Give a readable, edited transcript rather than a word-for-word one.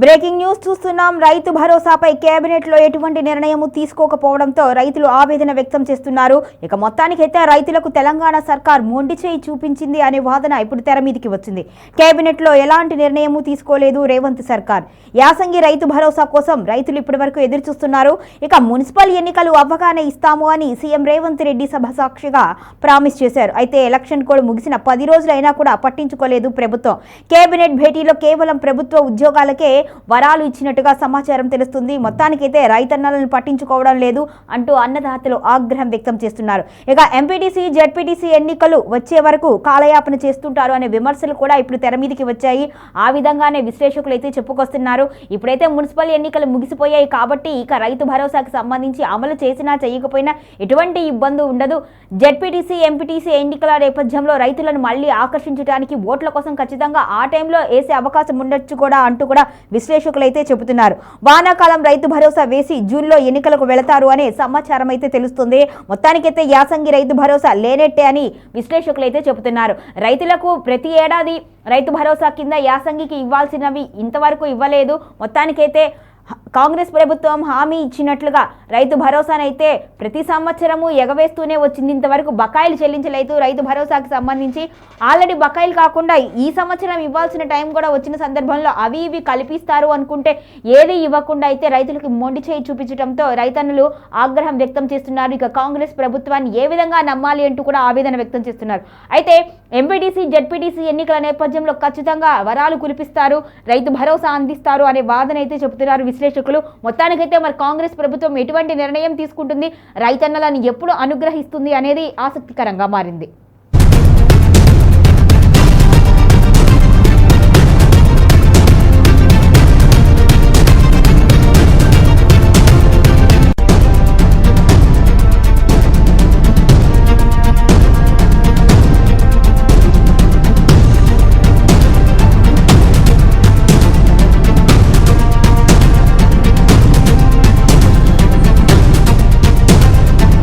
Breaking news చూస్తున్నాం. రైతు భరోసాపై cabinet లో ఎటువంటి నిర్ణయం తీసుకోకపోవడంతో రైతులు ఆవేదన వ్యక్తం చేస్తున్నారు. ఇక మొత్తానికైతే రైతులకు తెలంగాణ సర్కార్ మొండి చేయి చూపించింది అనే వాదన ఇప్పుడు తెర మీదకి వచ్చింది. కేబినెట్ లో ఎలాంటి నిర్ణయం తీసుకోలేదు రేవంత్ సర్కార్. యాసంగి రైతు భరోసా కోసం రైతులు ఇప్పటివరకు ఎదురు చూస్తున్నారు. ఇక మున్సిపల్ ఎన్నికలు అవ్వగానే ఇస్తాము అని సీఎం రేవంత్ రెడ్డి సభ సాక్షిగా ప్రామిస్ చేశారు. అయితే ఎలక్షన్ కోడ్ ముగిసిన 10 రోజులైనా కూడా పట్టించుకోలేదు ప్రభుత్వం. కేబినెట్ భేటీలో కేవలం ప్రభుత్వ ఉద్యోగాలకే వరాలు ఇచ్చినట్టుగా సమాచారం తెలుస్తుంది. మొత్తానికైతే రైతన్నలను పట్టించుకోవడం లేదు అంటూ అన్నదాతలు ఆగ్రహం వ్యక్తం చేస్తున్నారు. ఇక ఎంపీటీసీ జెడ్పీటీసీ ఎన్నికలు వచ్చే వరకు కాలయాపన చేస్తుంటారు అనే విమర్శలు కూడా ఇప్పుడు తెర మీదకి వచ్చాయి. ఆ విధంగానే విశ్లేషకులు అయితే చెప్పుకొస్తున్నారు. ఇప్పుడైతే మున్సిపల్ ఎన్నికలు ముగిసిపోయాయి కాబట్టి ఇక రైతు భరోసాకు సంబంధించి అమలు చేసినా చేయకపోయినా ఎటువంటి ఇబ్బంది ఉండదు. జెడ్పీటీసీ ఎంపీటీసీ ఎన్నికల నేపథ్యంలో రైతులను మళ్లీ ఆకర్షించడానికి ఓట్ల కోసం ఖచ్చితంగా ఆ టైంలో వేసే అవకాశం ఉండొచ్చు కూడా అంటూ కూడా విశ్లేషకులు అయితే చెబుతున్నారు. వానాకాలం రైతు భరోసా వేసి జూన్లో ఎన్నికలకు వెళతారు అనే సమాచారం అయితే తెలుస్తుంది. మొత్తానికైతే యాసంగి రైతు భరోసా లేనట్టే అని విశ్లేషకులు అయితే చెబుతున్నారు. రైతులకు ప్రతి ఏడాది రైతు భరోసా కింద యాసంగికి ఇవ్వాల్సినవి ఇంతవరకు ఇవ్వలేదు. మొత్తానికైతే కాంగ్రెస్ ప్రభుత్వం హామీ ఇచ్చినట్లుగా రైతు భరోసానైతే ప్రతి సంవత్సరము ఎగవేస్తూనే వచ్చింది. ఇంతవరకు బకాయిలు చెల్లించలేదు. రైతు భరోసాకు సంబంధించి ఆల్రెడీ బకాయిలు కాకుండా ఈ సంవత్సరం ఇవ్వాల్సిన టైం కూడా వచ్చిన సందర్భంలో అవి ఇవి కల్పిస్తారు అనుకుంటే ఏది ఇవ్వకుండా అయితే రైతులకు మొండి చేయి చూపించడంతో రైతన్నులు ఆగ్రహం వ్యక్తం చేస్తున్నారు. ఇక కాంగ్రెస్ ప్రభుత్వాన్ని ఏ విధంగా నమ్మాలి అంటూ కూడా ఆవేదన వ్యక్తం చేస్తున్నారు. అయితే ఎంపీటీసీ జెడ్పీటీసీ ఎన్నికల నేపథ్యంలో ఖచ్చితంగా వరాలు కురిపిస్తారు, రైతు భరోసా అందిస్తారు అనే వాదన అయితే చెబుతున్నారు విశ్లేషకులు. మొత్తానికైతే మరి కాంగ్రెస్ ప్రభుత్వం ఎటువంటి నిర్ణయం తీసుకుంటుంది, రైతన్నలను ఎప్పుడు అనుగ్రహిస్తుంది అనేది ఆసక్తికరంగా మారింది.